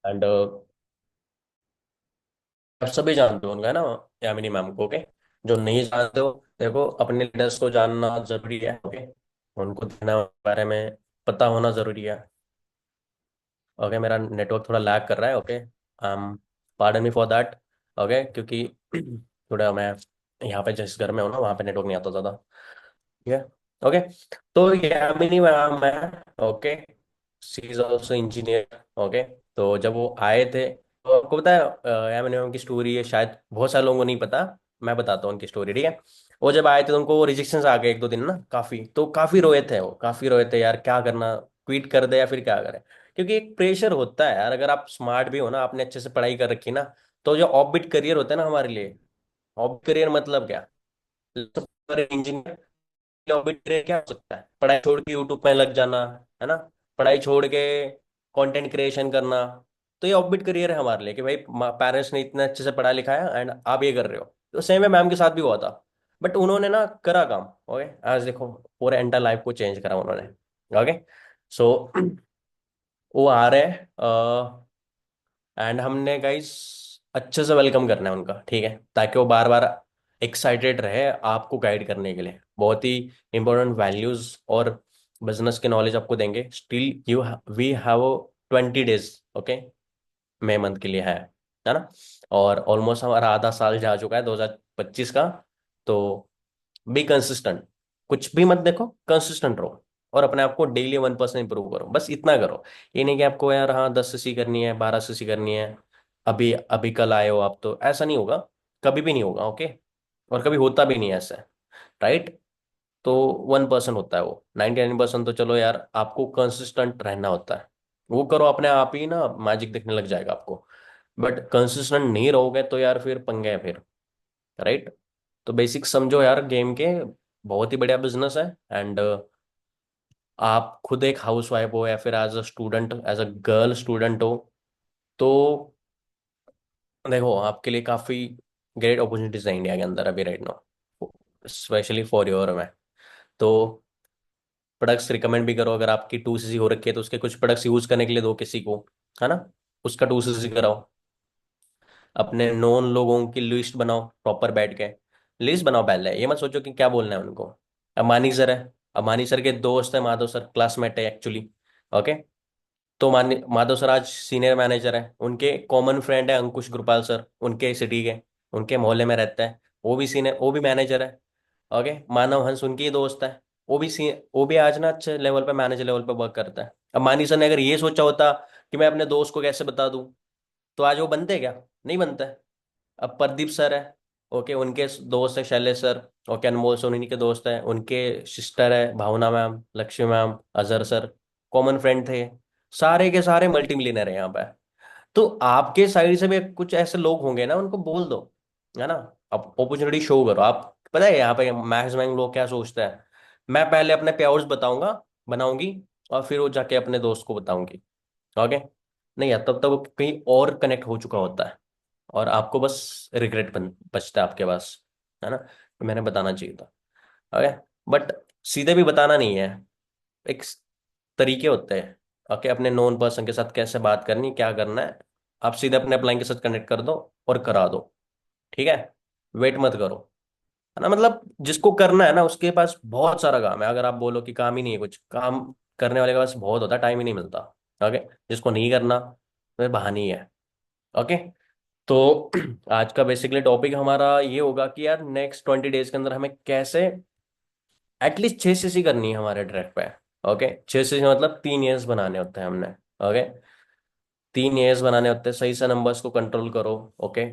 And आप सभी जानते हो उनका है ना, यामिनी मैम को। ओके, जो नहीं जानते हो, देखो अपने लीडर्स को जानना जरूरी है। ओके, उनको देखना बारे में पता होना जरूरी है। ओके, मेरा नेटवर्क थोड़ा लैग कर रहा है। Okay, pardon me for that. Okay, क्योंकि थोड़ा मैं यहाँ पे जिस घर में हूँ ना, वहाँ पे नेटवर्क नहीं आता ज़्यादा। ठीक है। ओके, तो यामिनी मैम है। Okay, she is also engineer. Okay, तो जब वो आए थे तो आपको पता है यामिनी मैम की स्टोरी है, शायद बहुत सारे लोगों को नहीं पता। मैं बताता हूँ उनकी स्टोरी, ठीक है। वो जब आए थे तो उनको रिजेक्शंस आ गए एक दो दिन ना, काफी, तो काफी रोए थे वो, काफी रोए थे यार, क्या करना, क्विट कर दे या फिर क्या करें। क्योंकि एक प्रेशर होता है यार, अगर आप स्मार्ट भी हो ना, आपने अच्छे से पढ़ाई कर रखी ना, तो जो ऑफ करियर होता है ना हमारे लिए, ऑफ करियर मतलब क्या, इंजीनियर ऑर्बिट ट्रेन क्या हो सकता है, पढ़ाई छोड़ के यूट्यूब पे लग जाना, है ना, पढ़ाई छोड़ के कंटेंट क्रिएशन करना। तो ये ऑर्बिट करियर है हमारे लिए कि भाई पेरेंट्स ने इतना अच्छे से पढ़ा लिखाया एंड आप ये कर रहे हो। तो सेम है, मैम के साथ भी हुआ था। बट उन्होंने ना करा काम। ओके, आज देखो पूरे एंटायर लाइफ को चेंज करा उन्होंने। ओके, सो वो आ रहे हैं एंड हमने गाइस अच्छे से वेलकम करना है उनका, ठीक है, ताकि वो बार बार एक्साइटेड रहे आपको गाइड करने के लिए। बहुत ही इंपॉर्टेंट वैल्यूज और बिजनेस की नॉलेज आपको देंगे। Still you we have 20 days. Okay, may month के लिए है ना। और ऑलमोस्ट हमारा आधा साल जा चुका है 2025 का। तो बी कंसिस्टेंट, कुछ भी मत देखो, कंसिस्टेंट रहो और अपने आप को डेली 1% इंप्रूव करो, बस इतना करो। ये नहीं कि आपको यार हाँ 10 सीसी करनी है, 12 सीसी करनी है, अभी अभी कल आए हो आप, तो ऐसा नहीं होगा, कभी भी नहीं होगा। ओके, और कभी होता भी नहीं है ऐसा, राइट। तो 1% होता है वो, 99% तो चलो यार, आपको कंसिस्टेंट रहना होता है। वो करो, अपने आप ही ना मैजिक दिखने लग जाएगा आपको। बट कंसिस्टेंट नहीं रहोगे तो यार फिर पंगे हैं फिर, राइट। तो बेसिक समझो यार गेम के, बहुत ही बढ़िया बिजनेस है। एंड आप खुद एक हाउस वाइफ हो या फिर as a student, as a girl student हो, तो देखो आपके लिए काफ़ी ग्रेट अपॉर्चुनिटीज है इंडिया के अंदर अभी right now, specially for your में। तो प्रोडक्ट्स रिकमेंड भी करो, अगर आपकी 2 सीसी हो रखी है तो उसके कुछ प्रोडक्ट्स यूज करने के लिए दो किसी को, है ना, उसका 2 सीसी कराओ। अपने नॉन लोगों की लिस्ट बनाओ, प्रॉपर बैठ के लिस्ट बनाओ। पहले ये मत सोचो कि क्या बोलना है उनको। अमानी सर है, अमानी सर के दोस्त है माधव सर, क्लासमेट है एक्चुअली। ओके, तो माधव सर आज सीनियर मैनेजर है, उनके कॉमन फ्रेंड है अंकुश गुरपाल सर, उनके सिटी के, उनके मोहल्ले में रहता है, वो भी सीनियर, वो भी मैनेजर है। ओके, मानव हंस उनकी ही दोस्त है, वो भी आज ना अच्छे लेवल पे, मैनेजर लेवल पे वर्क करता है। अब मानी सर ने अगर ये सोचा होता कि मैं अपने दोस्त को कैसे बता दूं, तो आज वो बनते क्या, नहीं बनता है। अब प्रदीप सर है, ओके, उनके दोस्त है Shailesh sir. Okay, Anmol sir उन्हीं के दोस्त है, उनके सिस्टर है Bhavna ma'am, Lakshmi ma'am, Azhar sir, common friend थे। सारे के सारे मल्टी मिलियनर है यहाँ पे। तो आपके साइड से भी कुछ ऐसे लोग होंगे ना, उनको बोल दो, है ना। अब अपॉर्चुनिटी शो करो। आप पता है यहाँ पे मैक्सिमम लोग क्या सोचते हैं, मैं पहले अपने पे आउट्स बताऊंगा, बनाऊंगी, और फिर वो जाके अपने दोस्त को बताऊंगी। ओके, नहीं यार, तब तक वो कहीं और कनेक्ट हो चुका होता है और आपको बस रिग्रेट बचता है आपके पास, है ना। तो मैंने बताना चाहिए था। ओके, बट सीधे भी बताना नहीं है, एक तरीके होते हैं। ओके, अपने नॉन पर्सन के साथ कैसे बात करनी, क्या करना है, आप सीधे अपने अपलाइन के साथ कनेक्ट कर दो और करा दो, ठीक है। वेट मत करो, है ना। मतलब जिसको करना है ना उसके पास बहुत सारा काम है, अगर आप बोलो कि काम ही नहीं है, कुछ काम करने वाले के पास बहुत होता है, टाइम ही नहीं मिलता। ओके, जिसको नहीं करना तो बहाने ही है। ओके, तो आज का बेसिकली टॉपिक हमारा ये होगा कि यार नेक्स्ट 20 डेज के अंदर हमें कैसे एटलीस्ट 6 सीसी करनी है हमारे ट्रैक पे। ओके, 6 सीसी मतलब 3 ईयर्स बनाने होते हैं हमने। ओके, 3 ईयर्स बनाने होते हैं, सही से नंबर्स को कंट्रोल करो। ओके,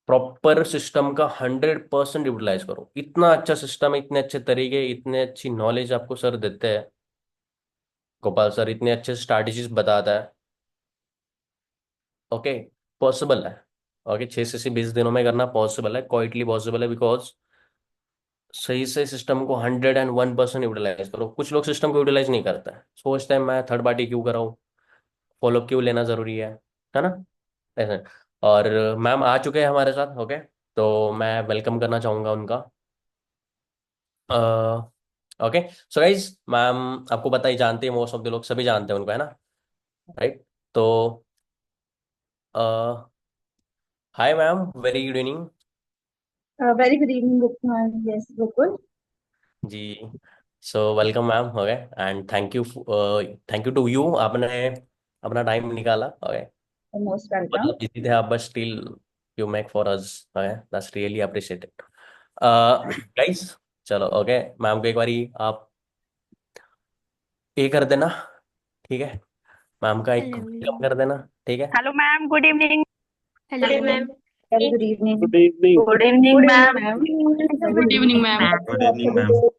प्रॉपर सिस्टम का 100% यूटिलाइज करो। इतना अच्छा सिस्टम, इतने अच्छे तरीके, इतने अच्छी नॉलेज आपको सर देते हैं, गोपाल सर इतने अच्छे स्ट्रैटेजीज बताता है। ओके, पॉसिबल है। ओके, 6 से 20 दिनों में करना पॉसिबल है, क्वाइटली पॉसिबल है, बिकॉज सही से सिस्टम को 101% यूटिलाइज करो। कुछ लोग सिस्टम को यूटिलाइज नहीं करते हैं, सोचते हैं मैं थर्ड पार्टी क्यों कराऊँ, फॉलो क्यों लेना जरूरी है ना, ऐसे। और मैम आ चुके हैं हमारे साथ। ओके, तो मैं वेलकम करना चाहूंगा उनका। ओके, सो गाइज, मैम आपको पता ही, जानते हैं, मोस्ट ऑफ द लोग सभी जानते हैं उनको, है ना, राइट। तो hi ma'am, very good evening. Very good evening, Gupta. Yes, Gokul. जी, so welcome ma'am. Okay, and thank you to you, आपने अपना टाइम निकाला। ओके, You're most बहुत welcome. बिजी थे आप, but still you make for us. Okay, that's really appreciated guys. चलो, okay, ma'am को एक बारी आप पे कर देना, ठीक है? मैम का एक हेलो कम कर देना, ठीक है? Hello ma'am, good evening. Hello ma'am. Very good evening. Good evening. Good evening Good evening, ma'am. ma'am. Very good good evening evening. Ma'am. Good आप इवनिंग सभी मैम। को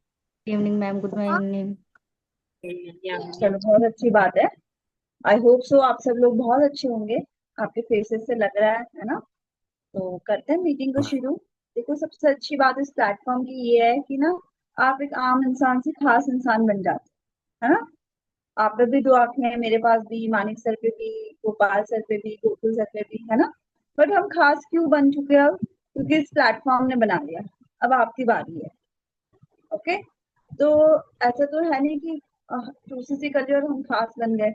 इवनिंग मैम, गुड मॉर्निंग। चलो बहुत अच्छी बात है। आई होप सो आप सब लोग बहुत अच्छे होंगे। आपके फेसेस से लग रहा है ना? तो करते हैं मीटिंग को शुरू। देखो, सबसे अच्छी बात इस प्लेटफॉर्म की ये है कि ना, आप एक आम इंसान से खास इंसान बन जाते हैं, है ना? आप पे भी दो आंखें हैं, मेरे पास भी, मानिक सर पे भी, गोपाल सर पे भी, गोकुल सर पे भी, है ना? बट हम खास क्यों बन चुके हैं अब? क्योंकि इस प्लेटफॉर्म ने बना लिया। अब आपकी बारी है। ओके, तो ऐसा तो है नहीं कि चूसी से कर लिया और हम खास बन गए,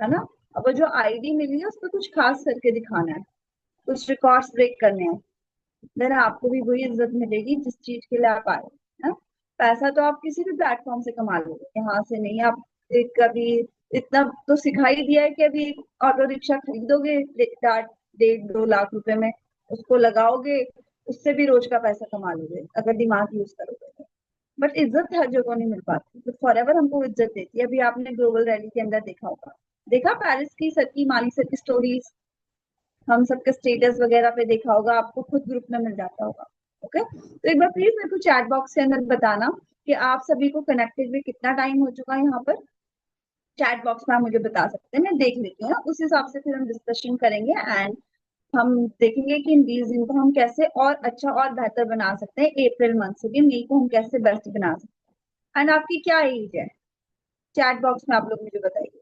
है ना? अब वो जो आईडी मिली है उस पर कुछ खास करके दिखाना है, कुछ रिकॉर्ड्स ब्रेक करने हैं। देन आपको भी वही इज्जत मिलेगी जिस चीज के लिए आप आए, है ना? पैसा तो आप किसी भी प्लेटफॉर्म से कमा लोगे, यहाँ से नहीं। आप एक कभी इतना तो सिखा ही दिया है कि अभी ऑटो रिक्शा खरीदोगे 1.5-2 लाख रुपए में, उसको लगाओगे, उससे भी रोज का पैसा कमा लोगे अगर दिमाग यूज करोगे तो। बट इज्जत हर जगह नहीं मिल पाती, तो फॉर एवर हमको इज्जत देती है। अभी आपने ग्लोबल रैली के अंदर देखा होगा, देखा पेरिस की सर की, मालिक सर की स्टोरीज, हम सबके स्टेटस वगैरह पे देखा होगा, आपको खुद ग्रुप में मिल जाता होगा। ओके, तो एक बार प्लीज मेरे को चैट बॉक्स के अंदर बताना कि आप सभी को कनेक्टेड में कितना टाइम हो चुका है। यहाँ पर चैट बॉक्स में आप मुझे बता सकते हैं, मैं देख लेती हूँ ना, उस हिसाब से फिर हम डिस्कशन करेंगे। एंड हम देखेंगे कि इन 20 दिन को हम कैसे और अच्छा और बेहतर बना सकते हैं। अप्रैल मंथ से भी मई को हम कैसे बेस्ट बना सकते हैं। एंड आपकी क्या एज है? चैट बॉक्स में आप लोग मुझे बताइए।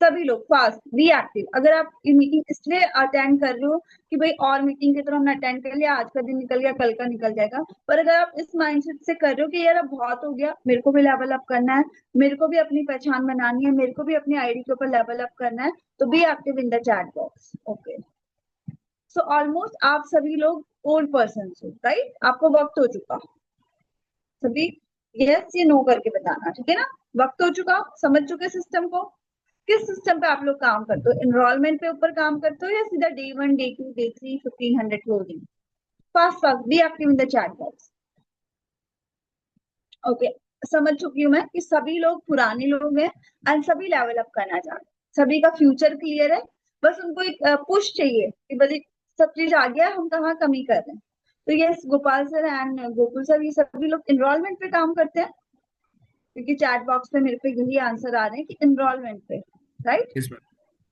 सभी लोग फास्ट बी एक्टिव। अगर आप ये मीटिंग इसलिए अटेंड कर रहे हो कि भाई और मीटिंग की तरह हमने अटेंड कर लिया, आज का दिन निकल गया, कल का निकल जाएगा, पर अगर आप इस माइंडसेट से कर रहे हो कि यार अब बहुत हो गया, मेरे को भी लेवल अप करना है, मेरे को भी अपनी पहचान बनानी है, मेरे को भी अपनी आईडी के ऊपर लेवल अप करना है, तो be active in the chat box. Okay, so almost आप सभी लोग ओल्ड पर्सन हो, राइट? आपको वक्त हो चुका सभी, यस या नो करके बताना, ठीक है ना? वक्त हो चुका, समझ चुके सिस्टम को। किस सिस्टम पे आप लोग काम करते हो? एनरोलमेंट पे ऊपर काम करते हो या सीधा day 1 day 2 day 3 1500 closing? Fast fast be active in the chat box. Okay, समझ चुकी हूँ मैं कि सभी लोग पुराने लोग हैं एंड सभी लेवल अप करना चाहते हैं, सभी का फ्यूचर क्लियर है, बस उनको एक पुश चाहिए कि भाई सब चीज आ गया, हम कहाँ कमी कर रहे हैं। तो yes, Gopal sir and Gokul sir, ये सभी लोग एनरोलमेंट पे काम करते हैं, क्योंकि चैट बॉक्स पे मेरे पे यही आंसर आ रहे हैं कि एनरोलमेंट पे, right? Yes ma'am.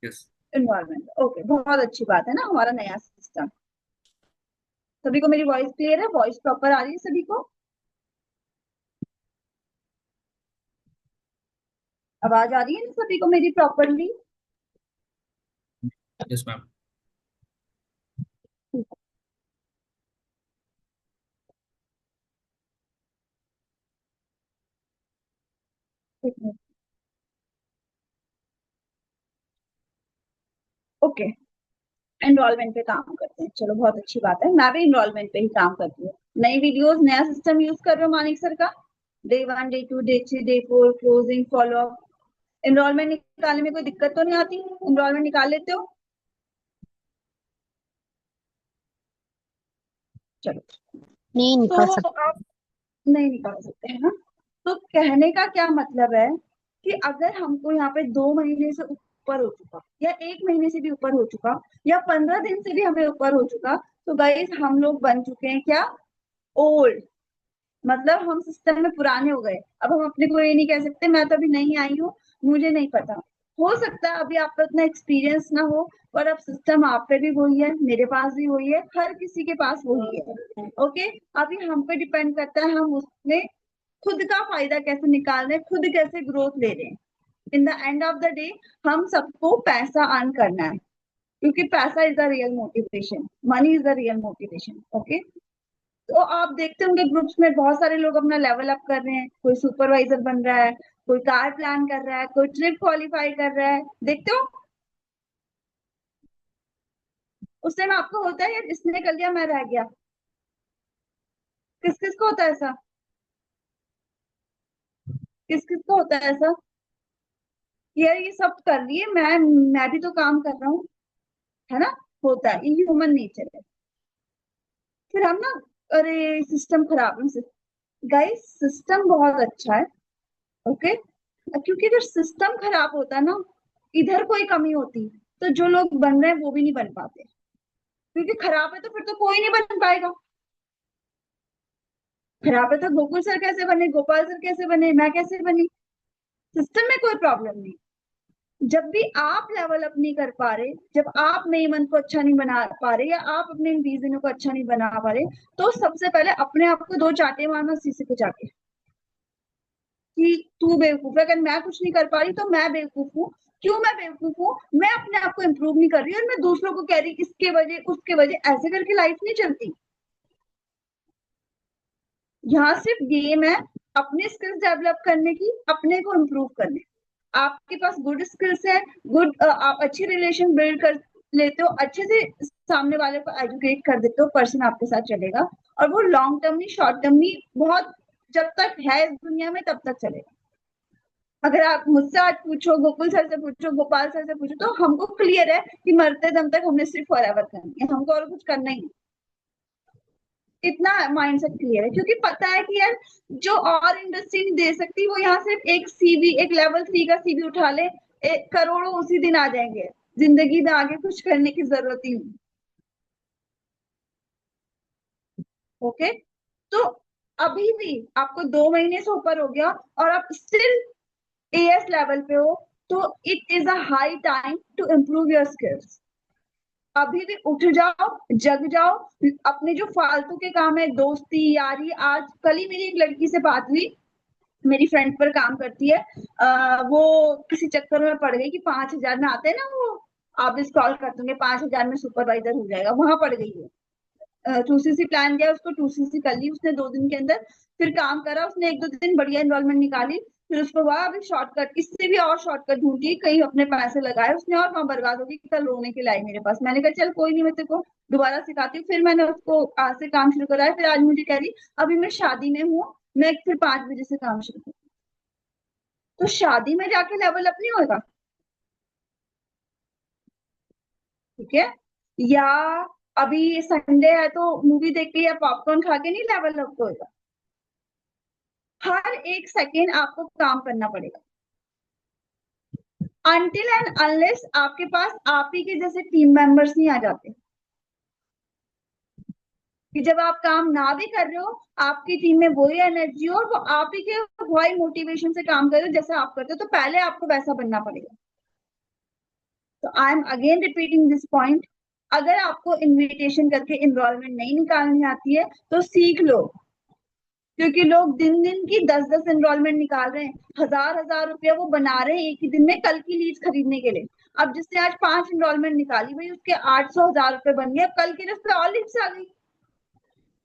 Yes. Environment, okay, बहुत अच्छी बात है ना, हमारा नया सिस्टम। सभी को मेरी वॉइस क्लियर है? वॉइस प्रॉपर आ रही है सभी को? आवाज आ रही है ना सभी को मेरी properly? Yes ma'am. Okay, enrolment पे काम करते हैं, चलो बहुत अच्छी बात है। मैं भी एनरोलमेंट पे ही काम करती हूँ। नई वीडियोस, नया सिस्टम यूज कर रहे हो मानिक सर का? Day 1 day 2 day 3 day 4 closing follow up, enrolment निकालने में कोई दिक्कत तो नहीं आती? एनरोलमेंट निकाल लेते हो? चलो, नहीं निकल तो सकते। आप नहीं निकाल सकते हैं ना? तो कहने का क्या मतलब है कि अगर हमको यहाँ पे 2 महीने से ऊपर हो चुका, या 1 महीने से भी ऊपर हो चुका, या 15 दिन से भी हमें ऊपर हो चुका, तो गाइस हम लोग बन चुके हैं क्या? ओल्ड। मतलब हम सिस्टम में पुराने हो गए। अब हम अपने को ये नहीं कह सकते मैं तो अभी नहीं आई हूँ, मुझे नहीं पता। हो सकता है अभी आप पे उतना एक्सपीरियंस ना हो, पर अब सिस्टम आप पे भी वही है, मेरे पास भी वही है, हर किसी के पास वही है। ओके, अभी हम पे डिपेंड करता है हम उसमें खुद का फायदा कैसे निकाल रहे हैं, खुद कैसे ग्रोथ ले रहे हैं। In the end of the day हम सबको पैसा अर्न करना है, क्योंकि पैसा is the real motivation, money is the real motivation. Okay, तो आप देखते होंगे ग्रुप्स में बहुत सारे लोग अपना लेवल अप कर रहे हैं, कोई सुपरवाइजर बन रहा है, कोई कार प्लान कर रहा है, कोई ट्रिप क्वालिफाई कर रहा है, देखते हो? उस टाइम आपको होता है यार इसने कर लिया मैं रह गया। किस किस को होता है ऐसा? किस किस को होता है ऐसा? यार ये सब कर रही है, मैं भी तो काम कर रहा हूँ, है ना? होता है, ये ह्यूमन नेचर है। फिर हम ना, अरे सिस्टम खराब है। गाइस सिस्टम बहुत अच्छा है, ओके। क्योंकि अगर सिस्टम खराब होता ना, इधर कोई कमी होती, तो जो लोग बन रहे हैं वो भी नहीं बन पाते। क्योंकि खराब है तो फिर तो कोई नहीं बन पाएगा। खराब है तो गोकुल सर कैसे बने, गोपाल सर कैसे बने, मैं कैसे बनी? सिस्टम में कोई प्रॉब्लम नहीं। जब भी आप लेवल अप नहीं कर पा रहे, जब आप नए मन को अच्छा नहीं बना पा रहे, या आप अपने रीजनों को अच्छा नहीं बना पा रहे, तो सबसे पहले अपने आप को दो चांटे मारना शीशे पे जाके, कि तू बेवकूफ है। अगर मैं कुछ नहीं कर पा रही तो मैं बेवकूफ हूँ। क्यों मैं बेवकूफ हूँ? मैं अपने आप को इम्प्रूव नहीं कर रही और मैं दूसरों को कह रही इसके वजह उसके वजह, ऐसे करके लाइफ नहीं चलती। यहाँ सिर्फ गेम है अपने स्किल्स डेवलप करने की, अपने को इम्प्रूव करने। आपके पास गुड स्किल्स है, गुड आप अच्छे रिलेशन बिल्ड कर लेते हो, अच्छे से सामने वाले को एजुकेट कर देते हो, पर्सन आपके साथ चलेगा। और वो लॉन्ग टर्म नहीं, शॉर्ट टर्म नहीं, बहुत जब तक है इस दुनिया में तब तक चलेगा। अगर आप मुझसे आज पूछो, गोकुल सर से पूछो, गोपाल सर से पूछो, तो हमको क्लियर है कि मरते दम तक हमने सिर्फ फॉरएवर करनी है, हमको और कुछ करना ही नहीं। इतना माइंडसेट क्लियर है, क्योंकि पता है कि यार जो और इंडस्ट्री नहीं दे सकती, वो यहाँ सिर्फ एक सीवी, एक लेवल 3 का सीवी उठा ले, करोड़ों उसी दिन आ जाएंगे। जिंदगी में आगे कुछ करने की जरूरत ही नहीं। ओके, तो अभी भी आपको 2 महीने से ऊपर हो गया और आप स्टिल एएस लेवल पे हो, तो it is a high time to improve your skills. अभी भी उठ जाओ, जग जाओ। अपने जो फालतू के काम है, दोस्ती यारी, आज कल ही मेरी एक लड़की से बात हुई, मेरी फ्रेंड पर काम करती है। वो किसी चक्कर में पड़ गई कि 5,000 में आते हैं ना वो, आप स्क्रॉल कर दोगे 5,000 में सुपरवाइजर हो जाएगा, वहां पड़ गई है। 2cc प्लान दिया उसको, 2cc कर ली उसने 2 दिन के अंदर। फिर काम करा उसने 1-2 दिन, बढ़िया एनरोलमेंट निकाली। फिर उसको वहां अभी शॉर्टकट, इससे भी और शॉर्टकट ढूंढी, कहीं अपने पैसे लगाए उसने और वहां बर्बाद हो गई। कल रोने के लाई मेरे पास, मैंने कहा चल कोई नहीं, मैं तेरे को दोबारा सिखाती हूँ। फिर मैंने उसको आज से काम शुरू कराया। फिर आज मुझे कह रही अभी मैं शादी में हूँ, मैं फिर 5 बजे से काम शुरू करूँ। तो शादी में जाके लेवल अप नहीं होगा, ठीक है? या अभी संडे है तो मूवी देख के या पॉपकॉर्न खा के नहीं लेवल अप होगा। हर एक सेकेंड आपको काम करना पड़ेगा, अनटिल एंड अनलेस आपके पास आप ही के जैसे टीम मेंबर्स नहीं आ जाते। कि जब आप काम ना भी कर रहे हो, आपकी टीम में वही एनर्जी हो और वो आप ही के वही मोटिवेशन से काम कर रहे हो जैसे आप करते हो, तो पहले आपको वैसा बनना पड़ेगा। तो I am again repeating this point, अगर आपको इनविटेशन करके इनरोलमेंट नहीं निकालनी आती है तो सीख लो। क्योंकि लोग दिन दिन की 10-10 एनरोलमेंट निकाल रहे हैं, हजार हजार रुपया वो बना रहे हैं एक ही दिन में कल की लीज खरीदने के लिए। अब जिसने आज 5 एनरोलमेंट निकाली, भाई उसके 800-1000 रुपए बन गए, कल की लिस्ट पे और लीड्स आ गई।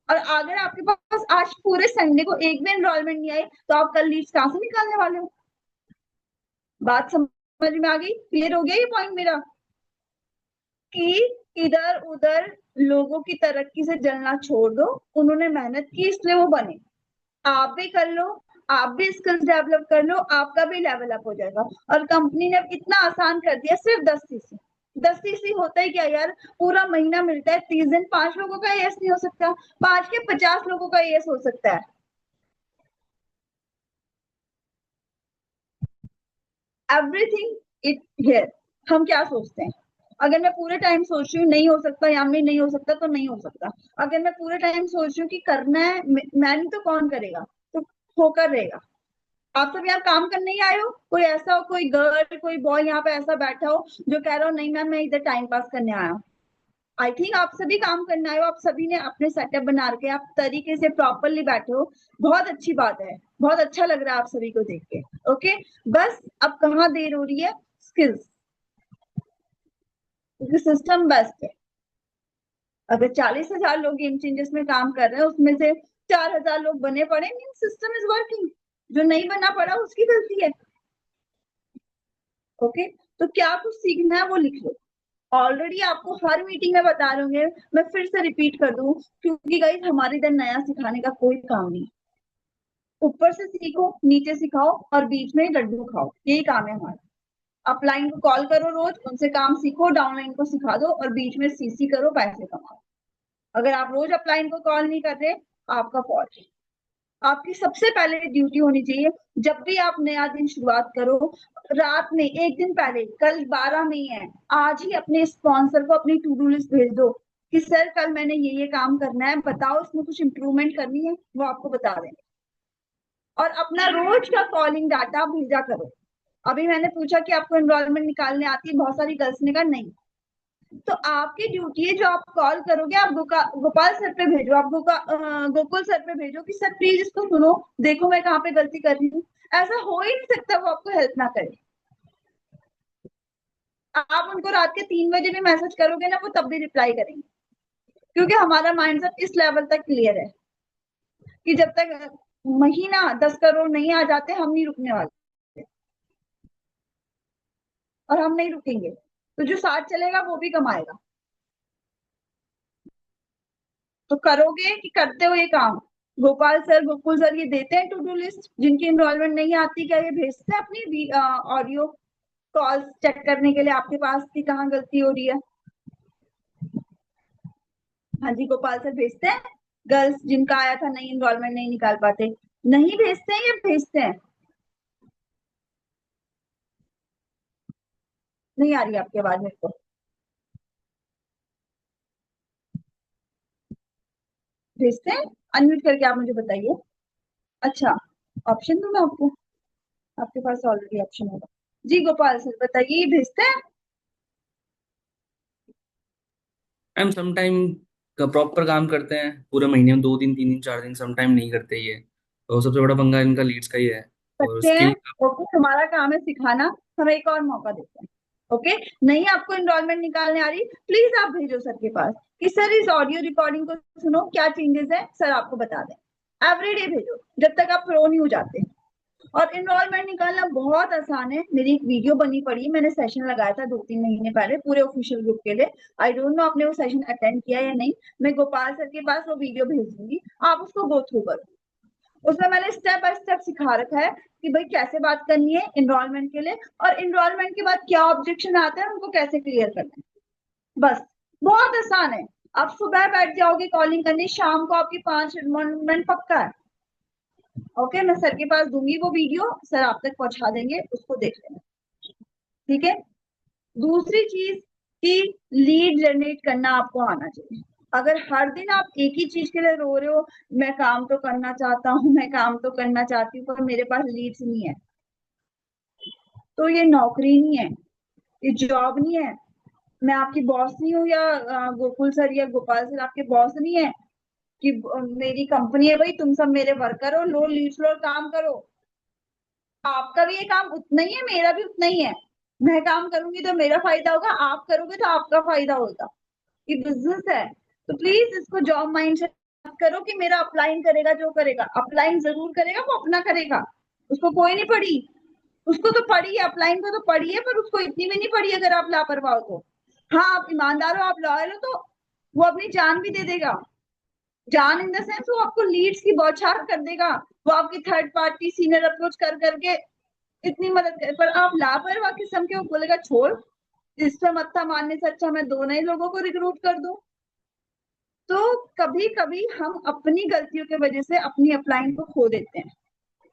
और अगर आपके पास आज पूरे संडे को एक भी एनरोलमेंट नहीं आई, तो आप कल लीड्स कहाँ से निकालने वाले हो? बात समझ में आ गई? क्लियर हो गया ये पॉइंट मेरा? कि इधर उधर लोगों की तरक्की से जलना छोड़ दो, उन्होंने मेहनत की इसलिए वो बने। आप भी कर लो, आप भी स्किल्स डेवलप कर लो, आपका भी लेवल अप हो जाएगा। और कंपनी ने इतना आसान कर दिया, सिर्फ 10 सीसी। 10 सीसी होता है क्या यार? पूरा महीना मिलता है 30 दिन, 5 लोगों का एस नहीं हो सकता, 5 के 50 लोगों का एस हो सकता है। Everything it here. हम क्या सोचते हैं? अगर मैं पूरे टाइम सोच रही हूँ नहीं हो सकता, या मैं नहीं हो सकता, तो नहीं हो सकता। अगर मैं पूरे टाइम सोच रही हूँ कि करना है, मैं नहीं तो कौन करेगा? तो होकर रहेगा। आप सब यहाँ काम करने ही आए हो? कोई ऐसा हो, कोई गर्ल कोई बॉय यहाँ पे ऐसा बैठा हो जो कह रहा हो नहीं मैम मैं इधर टाइम पास करने आया हूँ? आई थिंक आप सभी काम करने आए हो, आप सभी ने अपने सेटअप बना के आप तरीके से प्रॉपरली बैठे हो। बहुत अच्छी बात है, बहुत अच्छा लग रहा है आप सभी को देख के। ओके, बस अब कहाँ देर हो रही है? स्किल्स, क्योंकि सिस्टम बेस्ट है। अगर 40,000 लोग गेम चेंजर्स में काम कर रहे हैं, उसमें से 4,000 लोग बने पड़े, मीन सिस्टम इज वर्किंग। जो नहीं बना पड़ा उसकी गलती है। ओके, तो क्या कुछ सीखना है वो लिख लो। ऑलरेडी आपको हर मीटिंग में बता रहे होंगे, मैं फिर से रिपीट कर दूं, क्योंकि गाइस हमारे इधर नया सिखाने का कोई काम नहीं। ऊपर से सीखो, नीचे सिखाओ और बीच में लड्डू खाओ, यही काम है हमारा। अपलाइन को कॉल करो रोज, उनसे काम सीखो, डाउनलाइन को सिखा दो और बीच में सीसी करो, पैसे कमाओ। अगर आप रोज अपलाइन को कॉल नहीं कर रहे, आपका फॉल्ट है। आपकी सबसे पहले ड्यूटी होनी चाहिए, जब भी आप नया दिन शुरुआत करो, रात में एक दिन पहले, कल 12 मई है, आज ही अपने स्पॉन्सर को अपनी टू डू लिस्ट भेज दो कि सर कल मैंने ये काम करना है, बताओ इसमें कुछ इंप्रूवमेंट करनी है, वो आपको बता देंगे। और अपना रोज का कॉलिंग डाटा भेजा करो। अभी मैंने पूछा कि आपको एनरोलमेंट निकालने आती है, बहुत सारी गर्ल्स ने कहा नहीं। तो आपकी ड्यूटी है, जो आप कॉल करोगे आप गोपाल सर पे भेजो, आप गोकुल सर पे भेजो कि सर प्लीज इसको सुनो, देखो मैं कहाँ पे गलती कर रही हूँ। ऐसा हो ही नहीं सकता वो आपको हेल्प ना करे। आप उनको रात के 3 बजे भी मैसेज करोगे ना, वो तब भी रिप्लाई करेंगे, क्योंकि हमारा माइंडसेट इस लेवल तक क्लियर है कि जब तक महीना 10 करोड़ नहीं आ जाते, हम नहीं रुकने वाले और हम नहीं रुकेंगे। तो जो साथ चलेगा वो भी कमाएगा। तो करोगे कि करते हो ये काम? गोपाल सर, गोकुल सर ये देते हैं टू डू लिस्ट? जिनकी इनरोलमेंट नहीं आती, क्या ये भेजते हैं अपनी ऑडियो कॉल्स चेक करने के लिए आपके पास कि कहाँ गलती हो रही है? हाँ जी, गोपाल सर भेजते हैं। गर्ल्स जिनका आया था नहीं, इनरोलमेंट नहीं निकाल पाते, नहीं भेजते हैं या भेजते हैं? नहीं आ रही आपकी आवाज मेरे को। भेजते हैं? अनम्यूट करके आप मुझे बताइए। अच्छा, ऑप्शन दूं मैं आपको? आपके पास ऑलरेडी ऑप्शन होगा। जी गोपाल सर बताइए, ये भेजते हैं? मैम समटाइम प्रॉपर काम करते हैं पूरे महीने में, 2 दिन 3 दिन 4 दिन, समटाइम नहीं करते ये। तो सबसे बड़ा पंगा इनका लीड्स का ही है। और सकते हैं। स्किल। ओके, हमारा काम है सिखाना, हम एक और मौका देते हैं। ओके, नहीं आपको एनरोलमेंट निकालने आ रही, प्लीज आप भेजो सर के पास कि सर इस ऑडियो रिकॉर्डिंग को सुनो, क्या चेंजेस है सर आपको बता दें। एवरीडे भेजो जब तक आप प्रो नहीं हो जाते। और एनरोलमेंट निकालना बहुत आसान है, मेरी एक वीडियो बनी पड़ी है, मैंने सेशन लगाया था 2-3 महीने पहले पूरे ऑफिशियल ग्रुप के लिए। आई डोंट नो आपने वो सेशन अटेंड किया या नहीं, मैं गोपाल सर के पास वो वीडियो भेज दूंगी, आप उसको गो थ्रू करो। उसमें मैंने स्टेप बाय स्टेप सिखा रखा है कि भाई कैसे बात करनी है एनरोलमेंट के लिए, और एनरोलमेंट के बाद क्या ऑब्जेक्शन आते हैं उनको कैसे क्लियर करना है। बस, बहुत आसान है। आप सुबह बैठ जाओगे कॉलिंग करने, शाम को आपकी 5 एनरोलमेंट पक्का है। ओके, मैं सर के पास दूंगी वो वीडियो, सर आप तक पहुंचा देंगे, उसको देख लेना। ठीक है। दूसरी चीज कि लीड जनरेट करना आपको आना चाहिए। अगर हर दिन आप एक ही चीज के लिए रो रहे हो, मैं काम तो करना चाहता हूँ, मैं काम तो करना चाहती हूँ, पर मेरे पास लीड्स नहीं है, तो ये नौकरी नहीं है, ये जॉब नहीं है। मैं आपकी बॉस नहीं हूँ, या गोकुल सर या गोपाल सर आपके बॉस नहीं है कि मेरी कंपनी है भाई तुम सब मेरे वर्कर हो, लो लीड्स लो और काम करो। आपका भी ये काम उतना ही है, मेरा भी उतना ही है। मैं काम करूंगी तो मेरा फायदा होगा, आप करोगे तो आपका फायदा होगा। ये बिजनेस है। तो प्लीज इसको जॉब माइंड से मत करो कि मेरा अपलाइन करेगा, जो करेगा अपलाइन जरूर करेगा, वो अपना करेगा, उसको कोई नहीं पड़ी। उसको तो पड़ी है, अपलाइन को तो पड़ी है, पर उसको इतनी भी नहीं पड़ी अगर आप लापरवाह हो तो। हाँ आप ईमानदार हो, आप लॉयल हो, तो वो अपनी जान भी दे देगा। जान इन द सेंस वो आपको लीड्स की बौछार कर देगा, वो आपकी थर्ड पार्टी सीनियर अप्रोच कर करके इतनी मदद करे, पर आप लापरवाह किस्म के, वो बोलेगा छोड़, इस पे मत्था मारने से अच्छा मैं दो नए लोगों को रिक्रूट कर दूं। तो कभी कभी हम अपनी गलतियों की वजह से अपनी अपलाइन को खो देते हैं,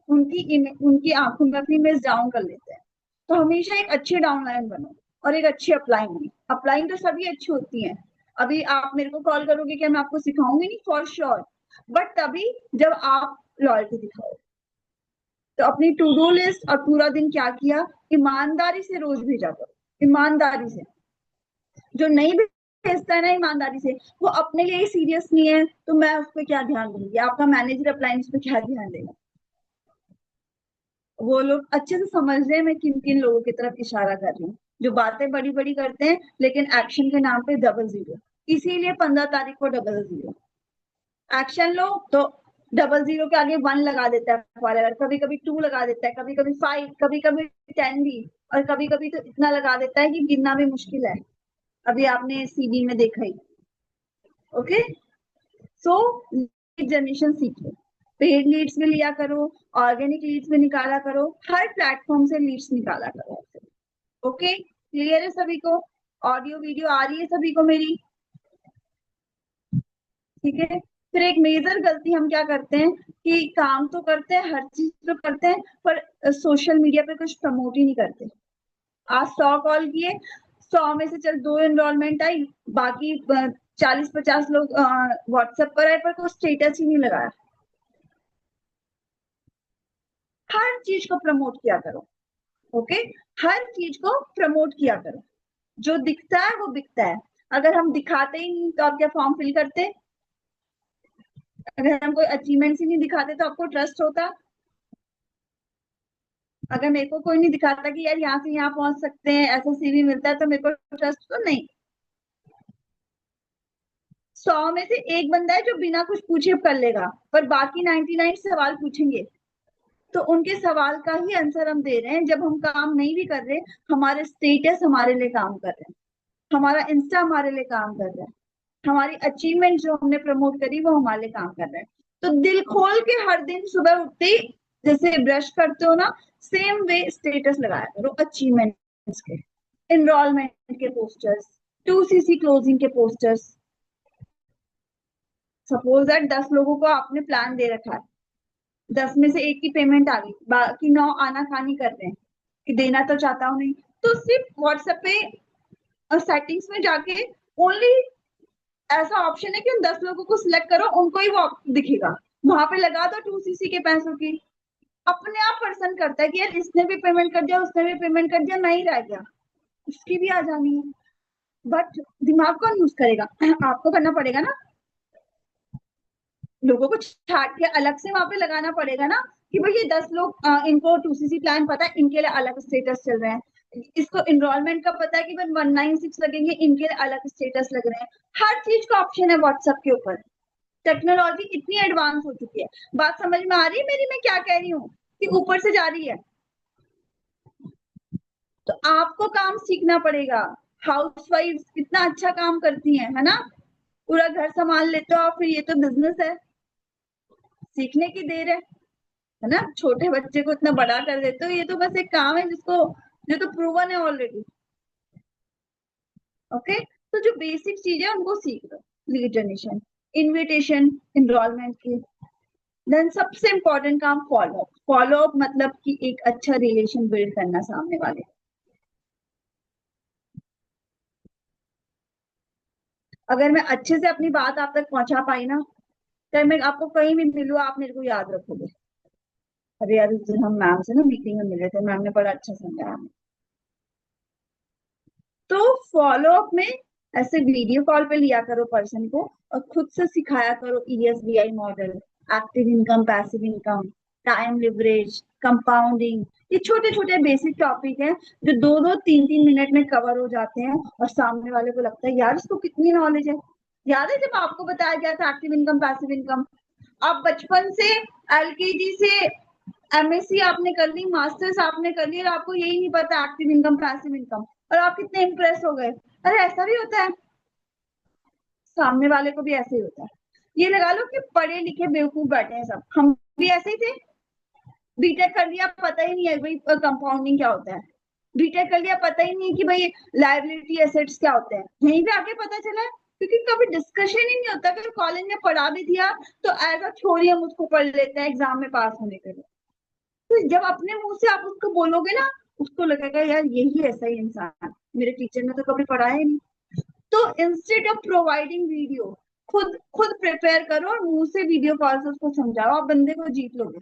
उनकी आंखों में अपनी इमेज डाउन कर लेते हैं। तो हमेशा एक अच्छी डाउनलाइन बनो और एक अच्छी अपलाइन बनो। अपलाइन तो सभी अच्छी होती है। अभी आप मेरे को कॉल करोगे क्या मैं आपको सिखाऊंगी नहीं? फॉर श्योर, बट तभी जब आप लॉयल्टी दिखाओ। तो अपनी टू डू लिस्ट और पूरा दिन क्या किया, ईमानदारी से रोज भेजा करो, ईमानदारी से। जो नहीं भेजता है ना ईमानदारी से, वो अपने लिए सीरियस नहीं है, तो मैं उस पर क्या ध्यान दूंगी? आपका मैनेजर अप्लायंस पे क्या ध्यान देगा? वो लोग अच्छे से समझ रहे हैं मैं किन किन लोगों की तरफ इशारा कर रही हूँ, जो बातें बड़ी बड़ी करते हैं लेकिन एक्शन के नाम पे डबल जीरो। इसीलिए 15 तारीख को 00 एक्शन लो तो 00 के आगे 1 लगा देता है फॉरएवर, कभी कभी 2 लगा देता है, कभी कभी 5, कभी कभी 10 भी, और कभी कभी तो इतना लगा देता है कि गिनना भी मुश्किल है। अभी आपने सीबी में देखा ही। ओके, सो लीड जनरेशन सीखो, पेड लीड्स भी लिया करो, ऑर्गेनिक लीड्स भी निकाला करो, हर प्लेटफॉर्म से लीड्स निकाला करो। ओके, क्लियर है सभी को? ऑडियो वीडियो आ रही है सभी को मेरी? ठीक है। फिर एक मेजर गलती हम क्या करते हैं कि काम तो करते हैं, हर चीज तो करते हैं, पर सोशल मीडिया पे कुछ प्रमोट ही नहीं करते। आज 100 कॉल किए, 100 में से चल 2 एनरोलमेंट आई, बाकी 40-50 लोग व्हाट्सएप पर आए, पर कोई स्टेटस ही नहीं लगाया। हर चीज को प्रमोट किया करो। ओके, हर चीज को प्रमोट किया करो। जो दिखता है वो बिकता है। अगर हम दिखाते ही नहीं तो आप क्या फॉर्म फिल करते? अगर हम कोई अचीवमेंट्स ही नहीं दिखाते तो आपको ट्रस्ट होता? अगर मेरे को कोई नहीं दिखाता कि यार यहाँ से यहाँ पहुंच सकते हैं, ऐसा सीवी मिलता है, तो मेरे को ट्रस्ट तो नहीं। 100 में से एक बंदा है जो बिना कुछ पूछे कर लेगा, पर बाकी 99 सवाल पूछेंगे, तो उनके सवाल का ही आंसर हम दे रहे हैं। जब हम काम नहीं भी कर रहे, हमारे स्टेटस हमारे लिए काम कर रहे हैं, हमारा इंस्टा हमारे लिए काम कर रहा है, हमारी अचीवमेंट जो हमने प्रमोट करी वो हमारे लिए काम कर रहे हैं। तो दिल खोल के हर दिन सुबह उठते ही जैसे ब्रश करते हो ना, सेम वे स्टेटस लगाया करो अचीवमेंट्स के, एनरोलमेंट के पोस्टर्स, 2cc क्लोजिंग के पोस्टर्स। सपोज दैट 10 लोगों को आपने प्लान दे रखा है, 10 में से एक की पेमेंट आ गई, बाकी 9 आना खानी कर रहे हैं कि देना तो चाहता हूँ नहीं, तो सिर्फ व्हाट्सएप पे सेटिंग्स में जाके ओनली ऐसा ऑप्शन है कि उन 10 लोगों को सिलेक्ट करो, उनको ही वो दिखेगा, वहां पे लगा दो 2cc के पैसों की। अपने आप पर्सन करता है कि यार इसने भी पेमेंट कर दिया, उसने भी पेमेंट कर दिया, नहीं रह गया, उसकी भी आ जानी है। बट दिमाग कौन यूज करेगा? आपको करना पड़ेगा ना, लोगों को छाट के अलग से वहां पे लगाना पड़ेगा ना कि भाई ये 10 लोग इनको 2cc प्लान पता है, इनके लिए अलग स्टेटस चल रहे हैं, इसको एनरोलमेंट का पता है कि 196 लगेंगे, इनके लिए अलग स्टेटस लग रहे हैं। हर चीज का ऑप्शन है व्हाट्सएप के ऊपर। टेक्नोलॉजी इतनी एडवांस हो चुकी है। बात समझ में आ रही है मेरी? मैं क्या कह रही हूँ कि ऊपर से जा रही है? तो आपको काम सीखना पड़ेगा। हाउसवाइफ कितना अच्छा काम करती है ना, पूरा घर संभाल लेते हो, और फिर ये तो बिजनेस है, सीखने की देर है ना। छोटे बच्चे को इतना बड़ा कर देते हो, ये तो बस एक काम है जिसको, जो तो प्रूवन है ऑलरेडी। ओके, तो जो बेसिक चीज है उनको सीख लो। लीड जनरेशन, इनविटेशन, एनरोलमेंट की। देन सबसे इंपॉर्टेंट काम फॉलो अप। फॉलो अप मतलब कि एक अच्छा रिलेशन बिल्ड करना सामने वाले। अगर मैं अच्छे से अपनी बात आप तक पहुंचा पाई ना, तो मैं आपको कहीं भी मिलूँ आप मेरे को याद रखोगे। अरे यार उस दिन हम मैम से ना मीटिंग में मिले थे, मैम ने बड़ा अच्छा समझाया हमें। तो फॉलो अप में ऐसे वीडियो कॉल पे लिया करो पर्सन को, और खुद से सिखाया करो ESBI model, active income, passive income, time leverage, compounding. ये छोटे छोटे बेसिक टॉपिक हैं जो 2-2, 3-3 मिनट में कवर हो जाते हैं, और सामने वाले को लगता है यार इसको कितनी नॉलेज है। याद है जब आपको बताया गया था एक्टिव इनकम, पैसिव इनकम? आप बचपन से, LKG से MSc आपने कर ली, मास्टर्स आपने कर ली, और आपको यही नहीं पता एक्टिव इनकम, पैसिव इनकम, और आप कितने इंप्रेस हो गए। अरे ऐसा भी होता है, सामने वाले को भी ऐसे ही होता है। ये लगा लो कि पढ़े लिखे बेवकूफ बैठे हैं सब, हम भी ऐसे ही थे। बीटेक कर लिया, पता ही नहीं है भाई कंपाउंडिंग क्या होता है। बीटेक कर लिया, पता ही नहीं है कि भाई लायबिलिटी एसेट्स क्या होते हैं। यहीं पे आके पता चला है, क्योंकि कभी डिस्कशन ही नहीं होता। अगर कॉलेज में पढ़ा भी दिया तो ऐसा छोड़िए, हम उसको पढ़ लेते हैं एग्जाम में पास होने के लिए। तो जब अपने मुंह से आप उसको बोलोगे ना, उसको लगेगा यार यही ऐसा ही इंसान, मेरे टीचर ने तो कभी पढ़ाया ही नहीं। तो इंस्टेड ऑफ प्रोवाइडिंग वीडियो, खुद खुद प्रिपेयर करो और मुंह से वीडियो कॉल से उसको समझाओ, आप बंदे को जीत लोगे।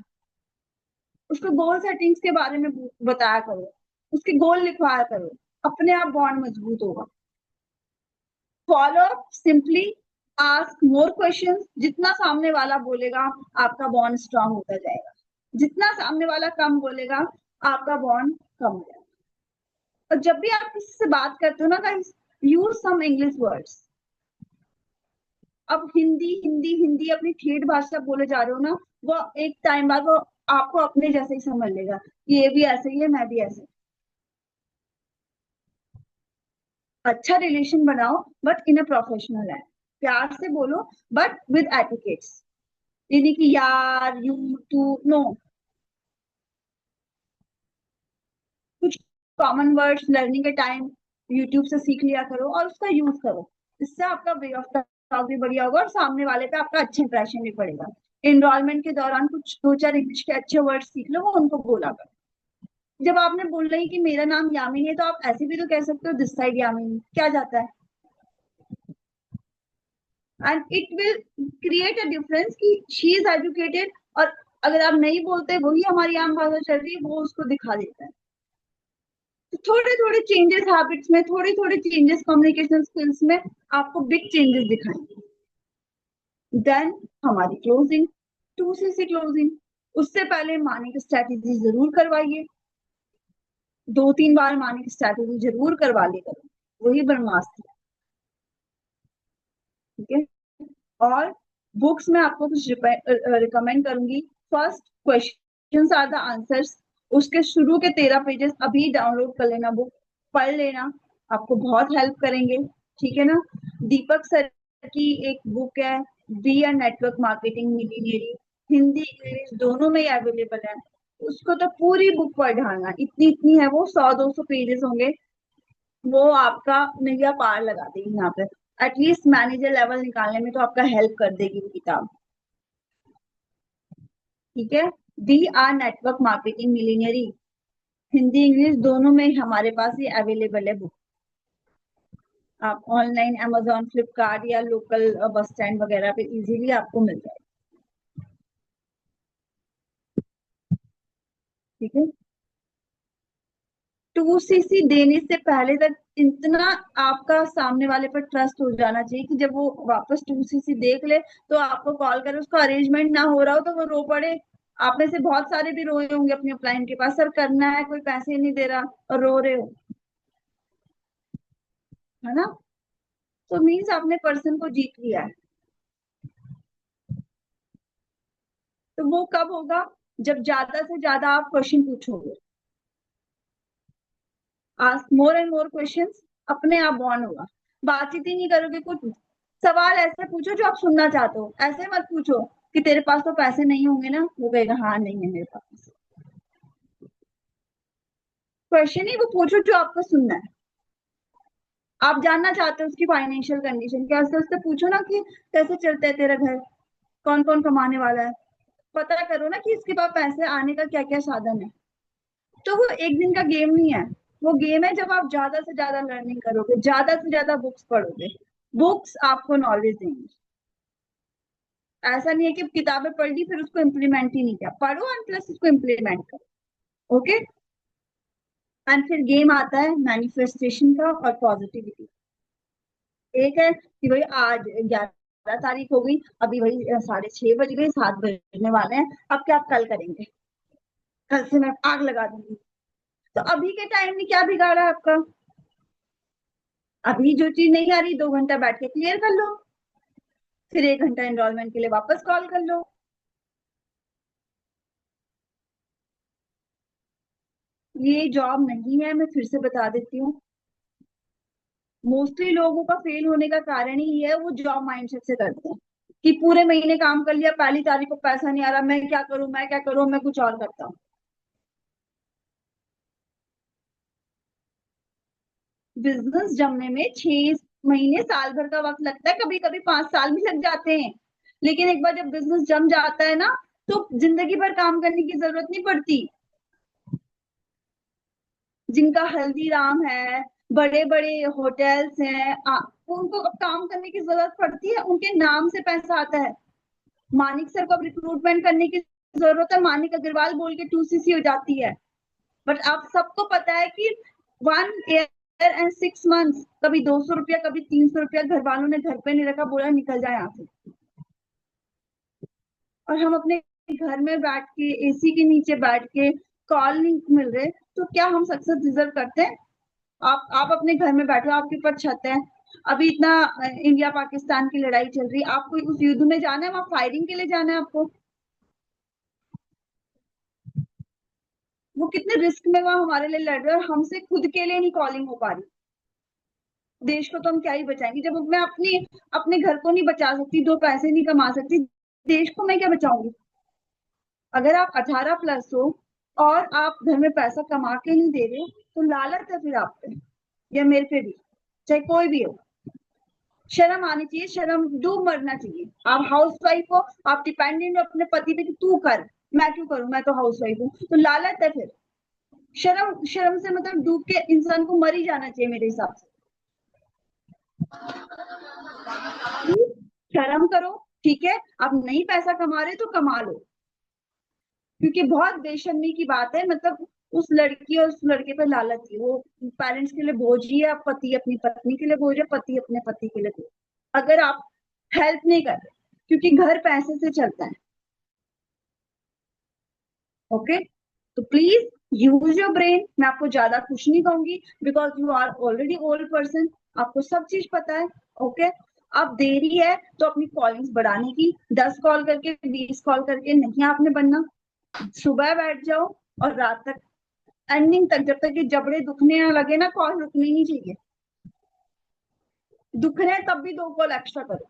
उसको गोल सेटिंग्स के बारे में बताया करो, उसके गोल लिखवाया करो, अपने आप बॉन्ड मजबूत होगा। Follow up, simply ask more questions. जितना सामने वाला बोलेगा आपका बॉन्ड स्ट्रांग होता जाएगा, जितना सामने वाला कम बोलेगा आपका बॉन्ड कम हो जाएगा। और जब भी आप किसी से बात करते हो ना guys, use some English words. अब हिंदी हिंदी हिंदी अपनी ठेठ भाषा बोले जा रहे हो ना, वो एक टाइम बाद वो आपको अपने जैसे ही समझ लेगा कि ये भी ऐसे ही है, मैं भी ऐसे। अच्छा रिलेशन बनाओ बट इन अ प्रोफेशनल है, प्यार से बोलो बट विद एटिकेट्स। ये नहीं कि यार, यू, तू, नो। कुछ कॉमन वर्ड्स लर्निंग के टाइम यूट्यूब से सीख लिया करो और उसका यूज करो। इससे आपका वे ऑफ टॉक भी बढ़िया होगा और सामने वाले पे आपका अच्छा इंप्रेशन भी पड़ेगा। एनरोलमेंट के दौरान कुछ दो चार इंग्लिश के अच्छे वर्ड सीख लो, वो उनको बोला करो। जब आपने बोल रही कि मेरा नाम यामिनी है, तो आप ऐसे भी तो कह सकते हो दिस साइड यामिनी, क्या जाता है। And it will create a difference कि शी इज एजुकेटेड, और अगर आप नहीं बोलते वही हमारी आम भाषा चल रही है, वो उसको दिखा देता है। तो थोड़े थोड़े चेंजेस हैबिट्स में, थोड़े थोड़े चेंजेस कम्युनिकेशन स्किल्स में आपको बिग चेंजेस दिखाएंगे। देन हमारी क्लोजिंग, 2cc क्लोजिंग। उससे पहले मानिक स्ट्रैटेजी जरूर करवाइए, 2-3 बार मानिक स्ट्रैटेजी जरूर करवा ली करो, वही ब्रह्मास्त्र है। ठीक है। और बुक्स में आपको कुछ रिकमेंड करूंगी। First, questions are the answers, उसके शुरू के 13 पेजेस अभी डाउनलोड कर लेना, बुक पढ़ लेना, आपको बहुत हेल्प करेंगे। ठीक है ना। दीपक सर की एक बुक है, be a network marketing millionaire, Hindi English दोनों में अवेलेबल है। उसको तो पूरी बुक पढ़ डालना, इतनी इतनी है वो, 100-200 पेजेस होंगे। वो आपका नैया पार लगा देगी यहाँ पे, एटलीस्ट मैनेजर लेवल निकालने में तो आपका हेल्प कर देगी वो किताब। ठीक है। B R network marketing millionaire, Hindi English दोनों में हमारे पास ये अवेलेबल है बुक। आप ऑनलाइन अमेजोन फ्लिपकार्ट या लोकल बस स्टैंड वगैरह पे इजीली आपको मिल जाएगा। ठीक है। 2cc देने से पहले तक इतना आपका सामने वाले पर ट्रस्ट हो जाना चाहिए कि जब वो वापस 2cc देख ले तो आपको कॉल करे, उसका अरेंजमेंट ना हो रहा हो तो वो रो पड़े। आप में से बहुत सारे भी रोए होंगे अपने क्लाइंट के पास, सर करना है कोई पैसे नहीं दे रहा, और रो रहे हो, है ना। तो मीन्स आपने पर्सन को जीत लिया है। तो वो कब होगा, जब ज्यादा से ज्यादा आप क्वेश्चन पूछोगे। Ask more and more questions, अपने आप बॉन्ड होगा। बातचीत ही नहीं करोगे, कुछ सवाल ऐसे पूछो जो आप सुनना चाहते हो। ऐसे मत पूछो कि तेरे पास तो पैसे नहीं होंगे ना, वो कहेगा हाँ नहीं है मेरे पास। क्वेश्चन ही वो पूछो जो आपको सुनना है। आप जानना चाहते हो उसकी फाइनेंशियल कंडीशन क्या, उससे पूछो ना कि कैसे चलता है तेरा घर, कौन कौन कमाने वाला है। पता करो ना कि इसके पास पैसे आने का क्या क्या साधन है। तो वो एक दिन का गेम नहीं है, वो गेम है जब आप ज्यादा से ज्यादा लर्निंग करोगे, ज्यादा से ज्यादा बुक्स पढ़ोगे। बुक्स आपको नॉलेज देंगी। ऐसा नहीं है कि किताबें पढ़ ली फिर उसको इम्प्लीमेंट ही नहीं किया, पढ़ो एंड प्लस उसको इम्प्लीमेंट करो। ओके। एंड फिर गेम आता है मैनिफेस्टेशन का और पॉजिटिविटी। एक है कि भाई आज 11 तारीख हो गई, अभी भाई 6:30 बज गए, 7 बजने वाले हैं, अब क्या कल करेंगे, कल से मैं आग लगा दूंगी। तो अभी के टाइम में क्या बिगाड़ा है आपका, अभी जो चीज नहीं आ रही 2 घंटा बैठ के क्लियर कर लो, फिर 1 घंटा एनरोलमेंट के लिए वापस कॉल कर लो। ये जॉब नहीं है, मैं फिर से बता देती हूँ। मोस्टली लोगों का फेल होने का कारण ही है वो जॉब माइंडसेट से करते हैं कि पूरे महीने काम कर लिया, पहली तारीख को पैसा नहीं आ रहा, मैं क्या करूं, मैं क्या करूं, मैं कुछ और करता हूँ। बिजनेस जमने में 6 महीने साल भर का वक्त लगता है, कभी कभी 5 साल भी लग जाते हैं। लेकिन एक बार जब बिजनेस जम जाता है ना, तो जिंदगी भर काम करने की जरूरत नहीं पड़ती। जिनका हल्दीराम है, बड़े बड़े होटल्स हैं, उनको अब काम करने की जरूरत पड़ती है, उनके नाम से पैसा आता है। मानिक सर को अब रिक्रूटमेंट करने की जरूरत है, मानिक अग्रवाल बोल के 2cc हो जाती है। बट आप सबको पता है कि 1 ईयर एंड 6 मंथ्स, कभी 200 रुपया, कभी 300 रुपया घर वालों ने घर पे नहीं रखा, बोला निकल जाए यहाँ से। और हम अपने घर में बैठ के एसी के नीचे बैठ के कॉल नहीं मिल रहे, तो क्या हम सक्सेस डिजर्व करते हैं। आप अपने घर में बैठो, आपके ऊपर छत है, अभी इतना इंडिया पाकिस्तान की लड़ाई चल रही है, आपको उस युद्ध में जाना है, वहां फायरिंग के लिए जाना है आपको? वो कितने रिस्क में वहां हमारे लिए लड़ रहे हैं, और हमसे खुद के लिए नहीं कॉलिंग हो पा रही। देश को तो हम क्या ही बचाएंगे, जब मैं अपने घर को नहीं बचा सकती, दो पैसे नहीं कमा सकती, देश को मैं क्या बचाऊंगी? अगर आप 18+ हो और आप घर में पैसा कमा के नहीं दे रहे, तो लालच है फिर आप पे या मेरे पे भी, चाहे कोई भी हो। शर्म आनी चाहिए, शर्म डूब मरना चाहिए। आप हाउस वाइफ हो, आप डिपेंडेंट हो अपने पति पे कि तू कर, मैं क्यों करूं, मैं तो हाउस वाइफ हूँ, तो लालच है फिर। शर्म शर्म से मतलब डूब के इंसान को मर ही जाना चाहिए मेरे हिसाब से। शर्म करो, ठीक है, आप नहीं पैसा कमा रहे तो कमा लो, क्योंकि बहुत बेशर्मी की बात है, मतलब उस लड़की और उस लड़के पे लालच थी, वो पेरेंट्स के लिए बोझ ही है, पति अपनी पत्नी के लिए बोझ है, पति अपने पति के लिए बोझ। अगर आप हेल्प नहीं कर रहे, क्योंकि घर पैसे से चलता है। ओके, तो प्लीज यूज योर ब्रेन। मैं आपको ज्यादा कुछ नहीं कहूंगी, because you are already old person, आपको सब चीज पता है। ओके, अब देरी है तो अपनी कॉलिंग्स बढ़ाने की, 10 कॉल करके 20 कॉल करके नहीं आपने बनना। सुबह बैठ जाओ और रात तक, एंडिंग तक, जब तक ये जबड़े दुखने ना लगे ना, कॉल रुकनी नहीं चाहिए। दुख रहे हैं तब भी 2 कॉल एक्स्ट्रा करो,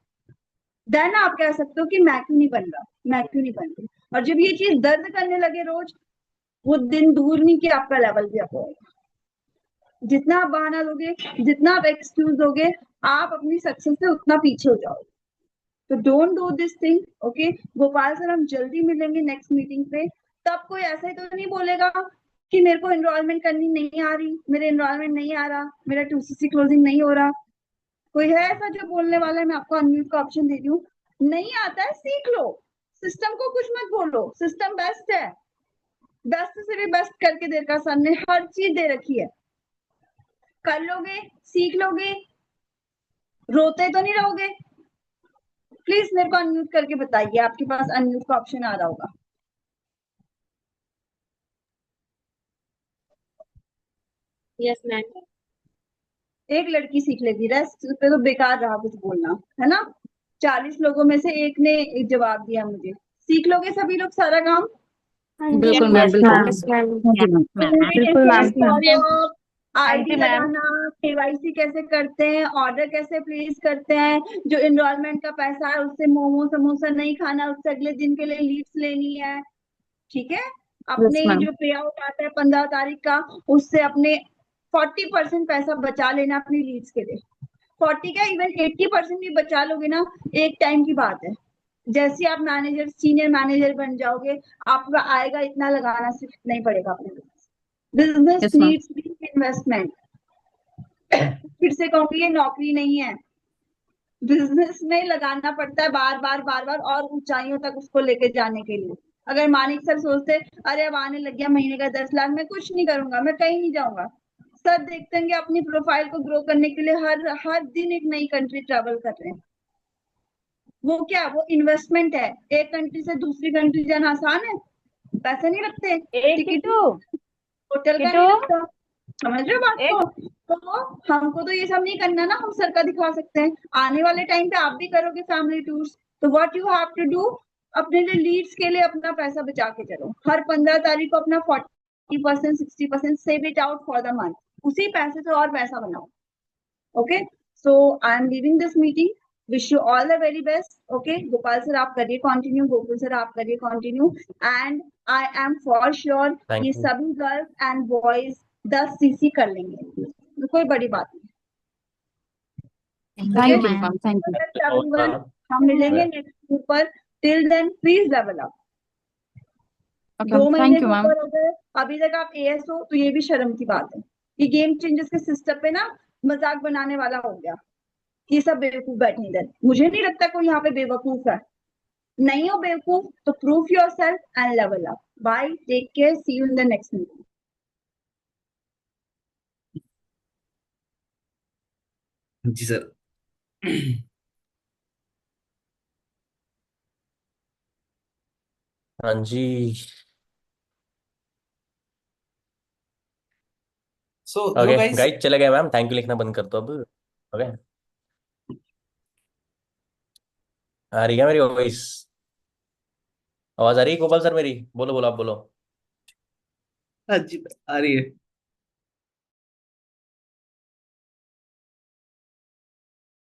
देन आप कह सकते हो कि मैं क्यों नहीं बन रहा, मैं क्यों नहीं बन रही। और जब ये चीज दर्द करने लगे रोज, वो दिन दूर नहीं कि आपका लेवल भी अप होगा। जितना आप बहाना दोगे, जितना आप एक्सक्यूज दोगे, आप अपनी सक्सेस से उतना पीछे हो जाओगे। तो don't do this thing. Okay Gopal sir, हम जल्दी मिलेंगे नेक्स्ट मीटिंग पे। तब कोई ऐसा ही तो नहीं बोलेगा कि मेरे को एनरोलमेंट करनी नहीं आ रही, मेरे एनरोलमेंट नहीं आ रहा, मेरा 2CC क्लोजिंग नहीं हो रहा। कोई है ऐसा जो बोलने वाला है? मैं आपको अनम्यूट का ऑप्शन दे रही हूँ। नहीं आता है, सीख लो। सिस्टम को कुछ मत बोलो, सिस्टम बेस्ट है, बेस्ट से भी बेस्ट करके दे रखा सर ने, हर चीज दे रखी है। कर लोगे, सीख लोगे, रोते तो नहीं रहोगे। प्लीज मेरे को अनम्यूट करके बताइए, आपके पास अनम्यूट का ऑप्शन आ रहा होगा। Yes ma'am. एक लड़की सीख लेगी, रेस्ट पे तो बेकार रहा कुछ बोलना, है ना? 40 लोगों में से एक ने एक जवाब दिया मुझे। सीख लोगे सभी लोग सारा काम? हाँ जी बिल्कुल मैम, यस बिल्कुल मैम। मैम। Yes ma'am. जी मैम। बिल्कुल मैम। आईडी लगाना, केवाईसी कैसे करते हैं, ऑर्डर कैसे प्लेस करते हैं, जो एनरोलमेंट का पैसा है उससे मोमो समोसा नहीं खाना, उससे अगले दिन के लिए लीव्स लेनी है, ठीक है? यस अपने मैम। जो पे आउट आता है 15 तारीख का, उससे अपने 40% पैसा बचा लेना अपनी लीव्स के लिए। 40 का इवन 80% भी बचा लोगे ना, एक टाइम की बात है। जैसे आप मैनेजर, सीनियर मैनेजर बन जाओगे, आपका आएगा इतना, लगाना सिर्फ इतना ही पड़ेगा अपने business yes ma'am. Needs investment. फिर से कहूंगी, ये नौकरी नहीं है, बिजनेस में लगाना पड़ता है बार बार बार बार, और ऊंचाइयों तक उसको लेके जाने के लिए। अगर मानिक सर सोचते अरे अब आने लग गया महीने का 10 लाख, मैं कुछ नहीं करूंगा, मैं कहीं नहीं जाऊंगा, सर देखते हैं अपनी प्रोफाइल को ग्रो करने के लिए हर हर दिन एक नई कंट्री ट्रेवल कर रहे हैं। वो क्या, वो इन्वेस्टमेंट है। एक कंट्री से दूसरी कंट्री जाना आसान है? पैसे नहीं लगते, टिकट, होटल का नहीं लगता। समझ रहे हो बात को? तो हमको तो ये सब नहीं करना ना, हम सर का दिखा सकते हैं। आने वाले टाइम पे आप भी करोगे फैमिली टूर्स, तो what you have to do, अपने लिए लीड्स के लिए अपना पैसा बचा के चलो। हर 15 तारीख को अपना 40% 60% save it out for the month, उसी पैसे से और पैसा बनाओ। Okay, so I am leaving this meeting, wish you all the very best. Okay Gopal sir आप करिए कंटिन्यू, गोकुल सर आप करिए continue, and I am for sure thank ये यू। सभी गर्ल्स एंड बॉयज 10 CC कर लेंगे, कोई बड़ी बात नहीं। Thank okay you thank you ma'am. Ma'am, thank you. Everyone, हम मिलेंगे नेक्स्ट वीक पर। Till then please level up. Okay ma'am, 2 महीने थैंक यू से मैम। ऊपर हो गए, अभी तक आप AS हो, तो ये भी शर्म की बात है। ये गेम चेंजर्स के सिस्टम पे ना मजाक बनाने वाला हो गया। ये सब बेवकूफ बैठे इधर, मुझे नहीं लगता कोई यहाँ पे बेवकूफ है। नहीं हो बेवकूफ तो proof yourself and level up. Bye, take care, see you in the next meeting. जी सर। हाँ जी। So no okay guys. Guys चले गए मैम, थैंक यू लिखना बंद कर दो अब। ओके। आ रही है मेरी वॉइस? आवाज आ रही है गोपाल सर मेरी? बोलो बोलो, आप बोलो। हाँ जी, आ रही है।